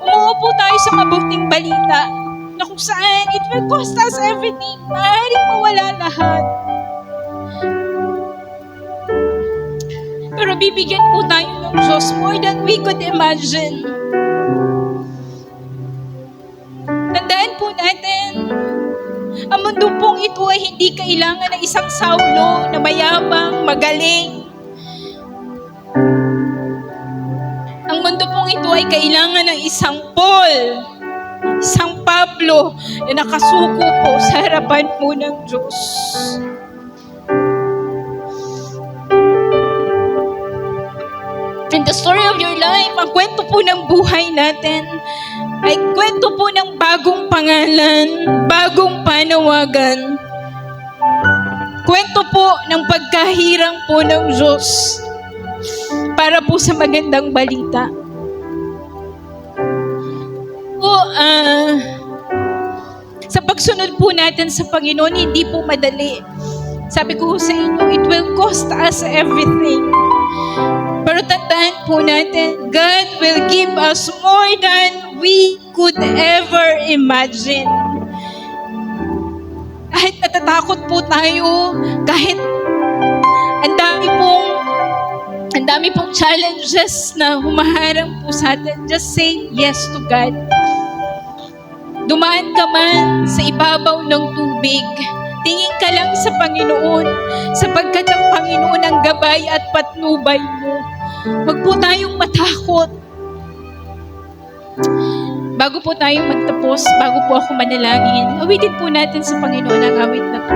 A: Umuo po tayo sa mabuting balita na kung saan it will cost us everything. Maaaring mawala lahat. Pero bibigyan po tayo ng Diyos more than we could imagine. Tandaan po natin, ang mundo pong ito ay hindi kailangan ng isang Saulo na mayabang, magaling. Ang mundo pong ito ay kailangan ng isang Paul, isang Pablo na nakasuko po sa harapan po ng Diyos. In the story of your life, ang kwento po ng buhay natin ay kwento po ng bagong pangalan, bagong panawagan. Kwento po ng pagkahirang po ng Diyos para po sa magandang balita. Sa pagsunod po natin sa Panginoon, hindi po madali. Sabi ko sa inyo, it will cost us everything. Pero tandaan po natin, God will give us more than we could ever imagine. Kahit natatakot po tayo, kahit ang dami pong challenges na humaharang po sa atin, just say yes to God. Dumaan ka man sa ibabaw ng tubig, tingin ka lang sa Panginoon, sapagkat ang Panginoon ang gabay at patnubay mo. Huwag po tayong matakot. Bago po tayo magtapos, bago po ako manalangin, awitin po natin sa Panginoon ang awit na to.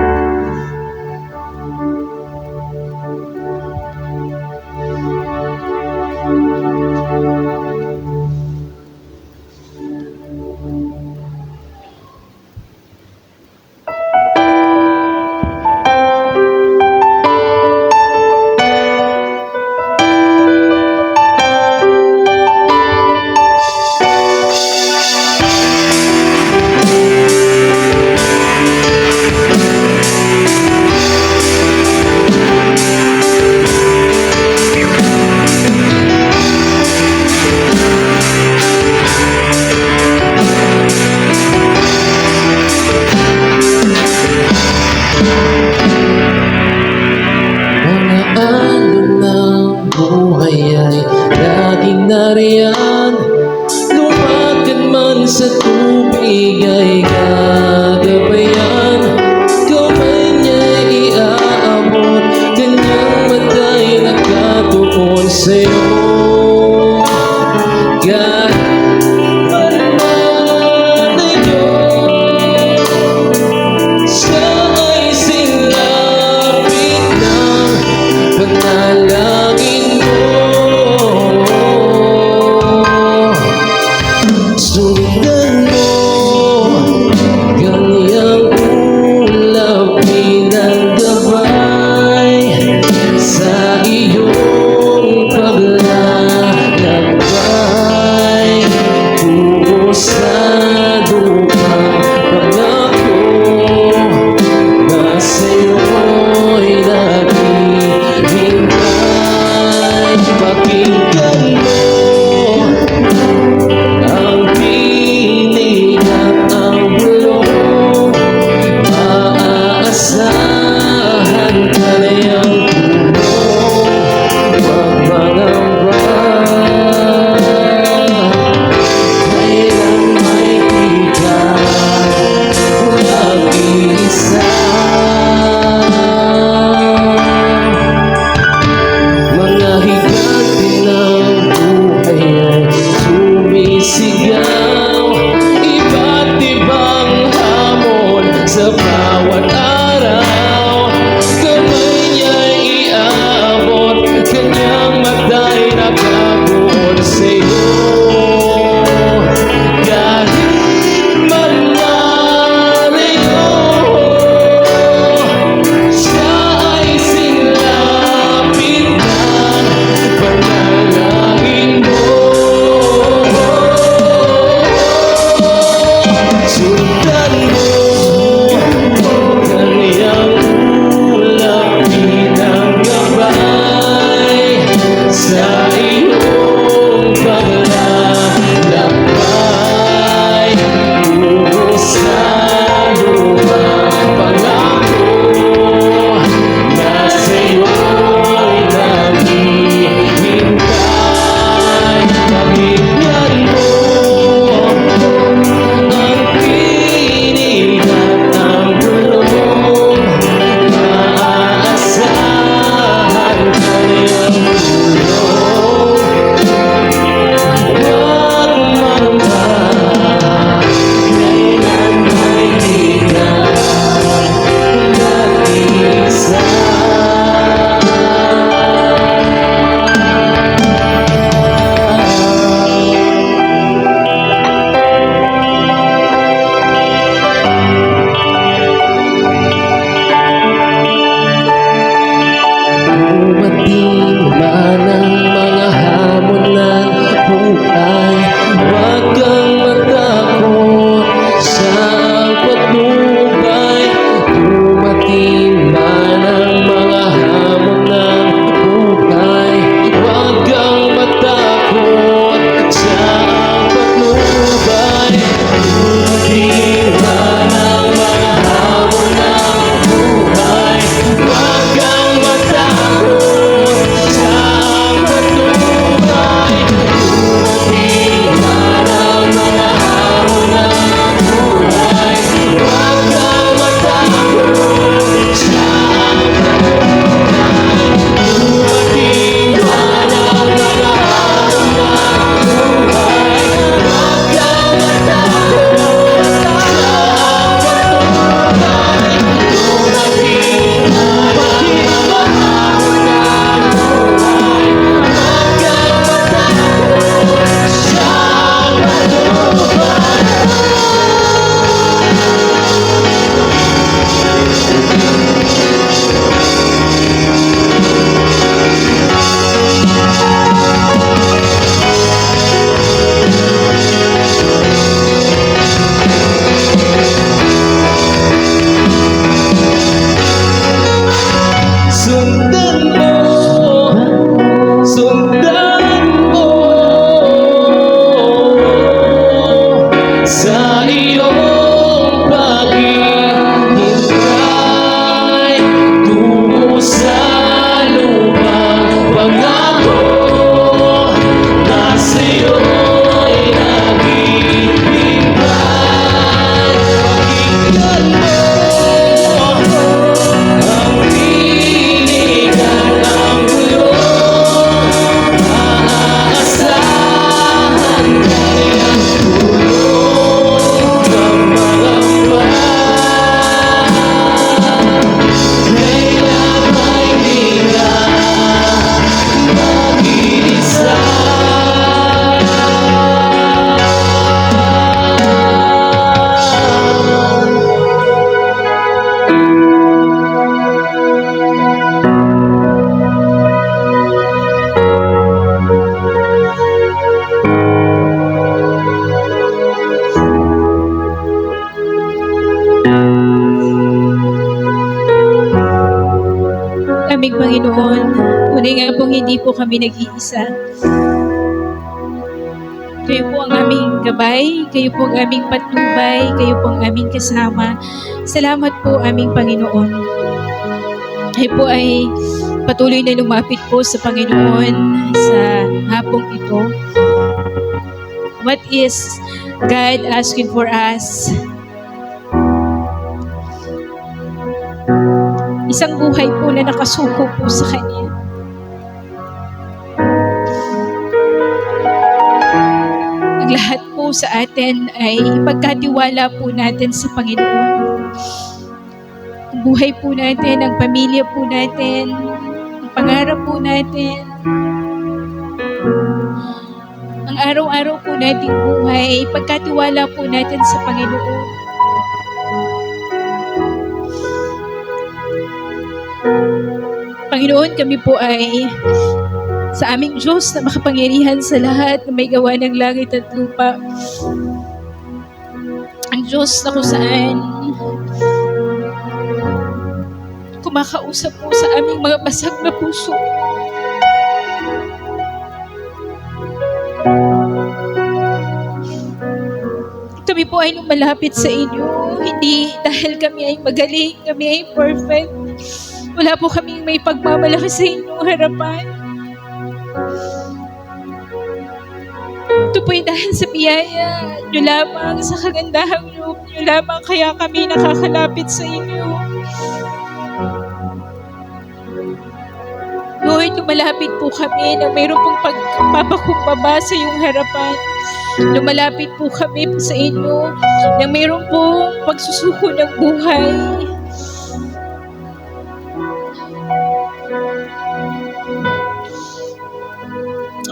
A: aming Panginoon, tunay nga pong hindi po kami nag-iisa. Kayo po ang aming gabay, kayo po ang aming patnubay, kayo po ang aming kasama. Salamat po aming Panginoon. Kayo po ay patuloy na lumapit po sa Panginoon sa hapong ito. What is God asking for us? Isang buhay po na nakasuko po sa Kanya. Ang lahat po sa atin ay ipagkatiwala po natin sa Panginoon. Ang buhay po natin, ang pamilya po natin, ang pangarap po natin, ang araw-araw po nating buhay, ipagkatiwala po natin sa Panginoon. Panginoon, kami po ay sa aming Diyos na makapangyarihan sa lahat na may gawa ng langit at lupa. Ang Diyos na kung saan kumakausap po sa aming mga basag na puso. Kami po ay lumalapit sa inyo, hindi dahil kami ay magaling, kami ay perfect. Wala po kaming may pagmamalaki sa inyong harapan. Ito po ay dahil sa biyaya nyo lamang, sa kagandahang loob nyo lamang, kaya kami nakakalapit sa inyo. Lord, lumalapit po kami na mayroon pong pagpapakumbaba sa iyong harapan. Lumalapit po kami sa inyo na mayroon pong pagsusuko ng buhay.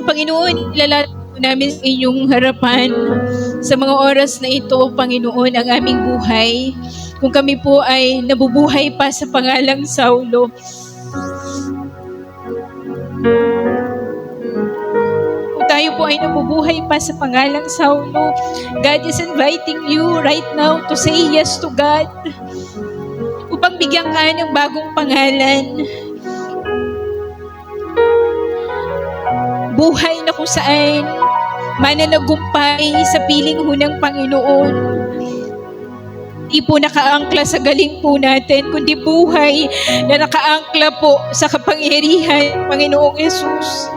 A: Panginoon, ilalapit po namin sa inyong harapan sa mga oras na ito, Panginoon, ang aming buhay. Kung kami po ay nabubuhay pa sa pangalang Saulo, kung tayo po ay nabubuhay pa sa pangalang Saulo, God is inviting you right now to say yes to God upang bigyan ka ng bagong pangalan. Buhay na kung saan mananagumpay sa piling ho ng Panginoon. Di po nakaangkla sa galing po natin, kundi buhay na nakaangkla po sa kapangyarihan ng Panginoong Yesus.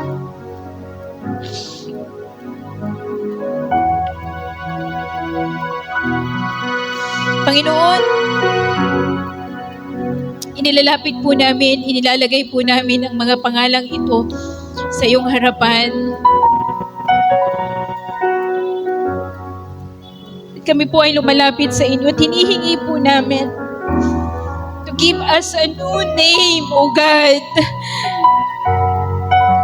A: Panginoon, inilalapit po namin, inilalagay po namin ang mga pangalang ito sa iyong harapan. Kami po ay lumalapit sa inyo at hinihingi po namin to give us a new name, O God.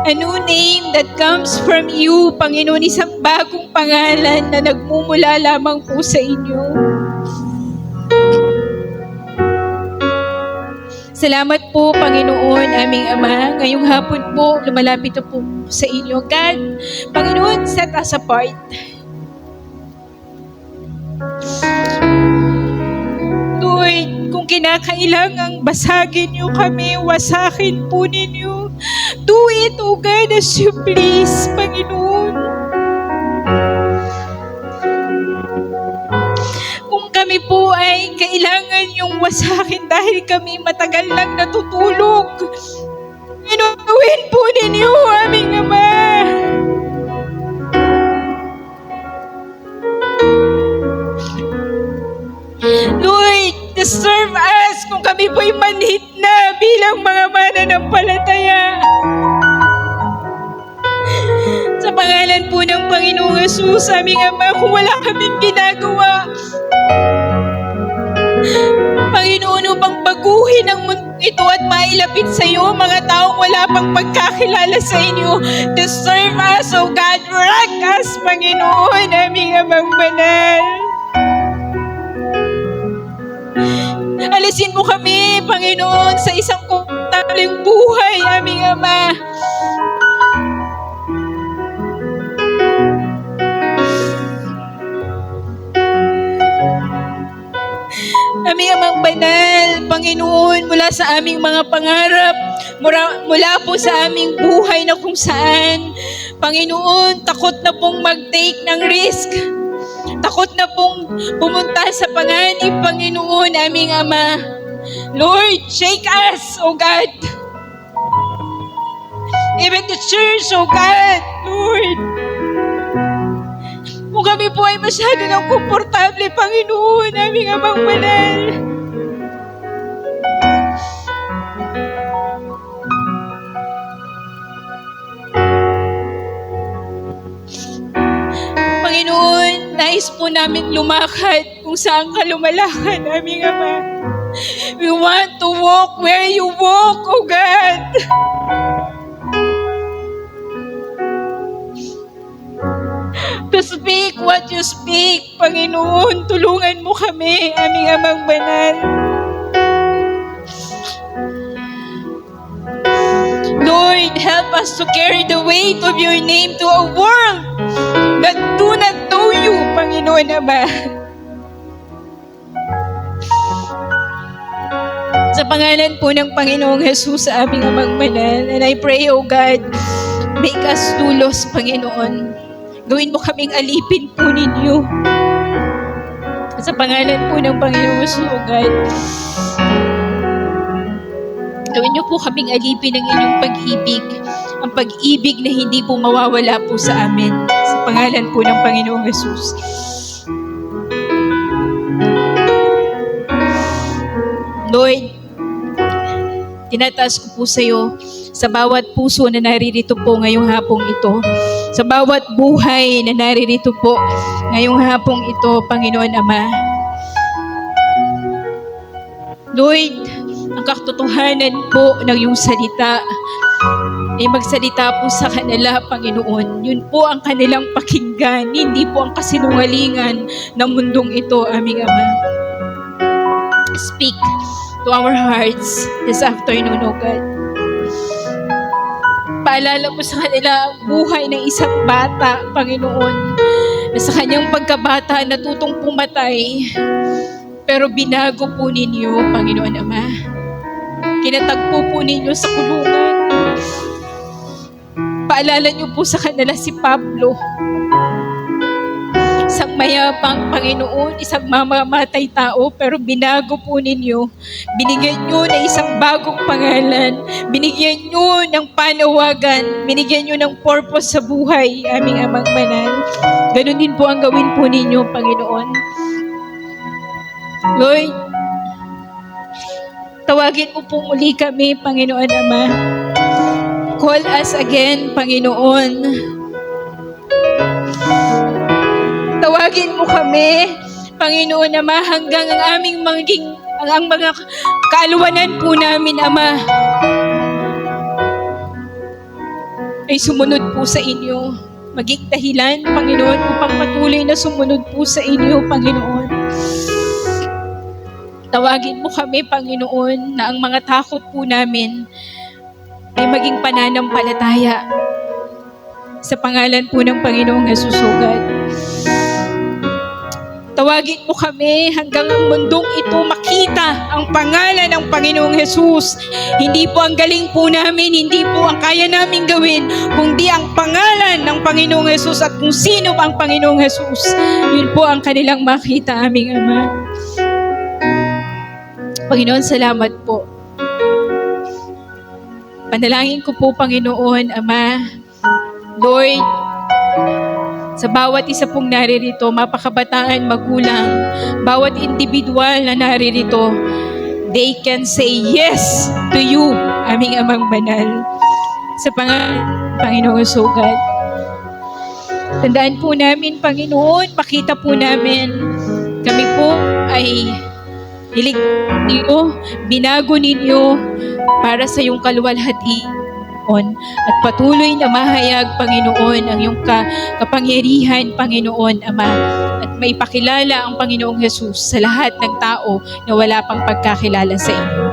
A: A new name that comes from you, Panginoon, isang bagong pangalan na nagmumula lamang po sa inyo. Salamat po, Panginoon, aming Ama. Ngayong hapon po, lumalapit po sa inyo. God, Panginoon, set us apart. Lord, kung kinakailangang basagin niyo kami, wasakin po ninyo. Do it, O God, as you please, Panginoon. Kung kami po ay kailangan yung wasakin dahil kami matagal lang natutulog, inuwin po ninyo, aming Ama. Lord, deserve us kung kami po'y manhid na bilang mga mananampalataya. Sa pangalan po ng Panginoong Yesus, aming Ama, kung wala kaming ginagawa, Panginoon, upang baguhin ang mundo ito at mailapit sa iyo, mga taong wala pang pagkakilala sa inyo, deserve us, O God, rock us, Panginoon, aming Amang banal. Alisin mo kami, Panginoon, sa isang komportableng buhay, aming Ama. Aming Amang Banal, Panginoon, mula sa aming mga pangarap, mula po sa aming buhay na kung saan, Panginoon, takot na pong mag-take ng risk. Takot na pong pumunta sa panganib, Panginoon, aming Ama. Lord, shake us, O God. Even the church, O God, Lord. Kung kami po ay masyado ng komportable, Panginoon, aming Amang Banal. Panginoon, nais po namin lumakad kung saan ka lumalakad, aming Ama. We want to walk where you walk, O God. To speak what you speak, Panginoon, tulungan mo kami, aming Amang Banal. Lord, help us to carry the weight of your name to a world that do not know you, Panginoon Ama. Sa pangalan po ng Panginoong Jesus sa aming Amang Banal, and I pray, O God, make us tulos, Panginoon. Gawin mo kaming alipin po ninyo. Sa pangalan po ng Panginoong Jesus, O God, gawin niyo po kaming alipin ng inyong pag-ibig. Ang pag-ibig na hindi po mawawala po sa amin. Sa pangalan po ng Panginoong Jesus. Lord, tinataas ko po sa iyo sa bawat puso na naririto po ngayong hapong ito. Sa bawat buhay na naririto po ngayong hapong ito, Panginoon Ama. Lord, ang katotohanan po ng iyong salita ay magsalita po sa kanila, Panginoon. Yun po ang kanilang pakinggan, hindi po ang kasinungalingan ng mundong ito, aming Ama. Speak to our hearts this afternoon, O God. Paalala mo sa kanila ang buhay ng isang bata, Panginoon, na sa kanyang pagkabata natutong pumatay, pero binago po ninyo, Panginoon Ama. Kinatagpo po ninyo sa kulungan. Paalala niyo po sa kanila si Pablo. Isang mayabang, Panginoon, isang mamamatay tao, pero binago po ninyo. Binigyan nyo ng isang bagong pangalan. Binigyan nyo ng panawagan. Binigyan nyo ng purpose sa buhay, aming Amang Banal. Ganun din po ang gawin po ninyo, Panginoon. Lord, tawagin mo po muli kami, Panginoon Ama. Call us again, Panginoon. Tawagin mo kami, Panginoon Ama, hanggang ang aming ang mga kaaluwanan po namin, Ama, ay sumunod po sa inyo. Maging dahilan, Panginoon, upang patuloy na sumunod po sa inyo, Panginoon. Tawagin mo kami, Panginoon, na ang mga takot po namin ay maging pananampalataya sa pangalan po ng Panginoong Jesus, O God. Tawagin mo kami hanggang ang mundong ito makita ang pangalan ng Panginoong Jesus. Hindi po ang galing po namin, hindi po ang kaya namin gawin, kundi ang pangalan ng Panginoong Jesus at kung sino ang Panginoong Jesus. Yun po ang kanilang makita, aming Ama. Panginoon, salamat po. Panalangin ko po, Panginoon, Ama, Lord, sa bawat isa pong naririto, mapakabataan, magulang, bawat individual na naririto, they can say yes to you, aming Amang Banal. Sa Panginoon Sugat. Tandaan po namin, Panginoon, pakita po namin, kami po ay nilig ninyo, binago ninyo para sa iyong kaluwalhatian. At patuloy na mahayag, Panginoon, ang iyong kapangyarihan, Panginoon, Ama, at maipakilala ang Panginoong Jesus sa lahat ng tao na wala pang pagkakilala sa inyo.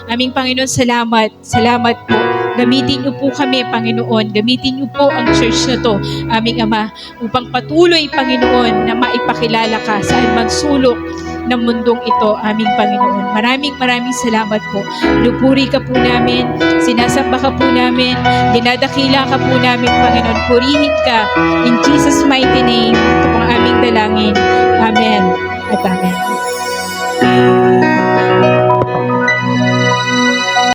A: Aming Panginoon, salamat. Salamat po. Gamitin niyo po kami, Panginoon. Gamitin niyo po ang church na to, aming Ama, upang patuloy, Panginoon, na maipakilala ka sa anumang sulok ng mundong ito, aming Panginoon. Maraming salamat po. Lupuri ka po namin, sinasamba ka po namin, dinadakila ka po namin, Panginoon. Purihin ka. In Jesus' mighty name, ito po ang aming dalangin. Amen at amen.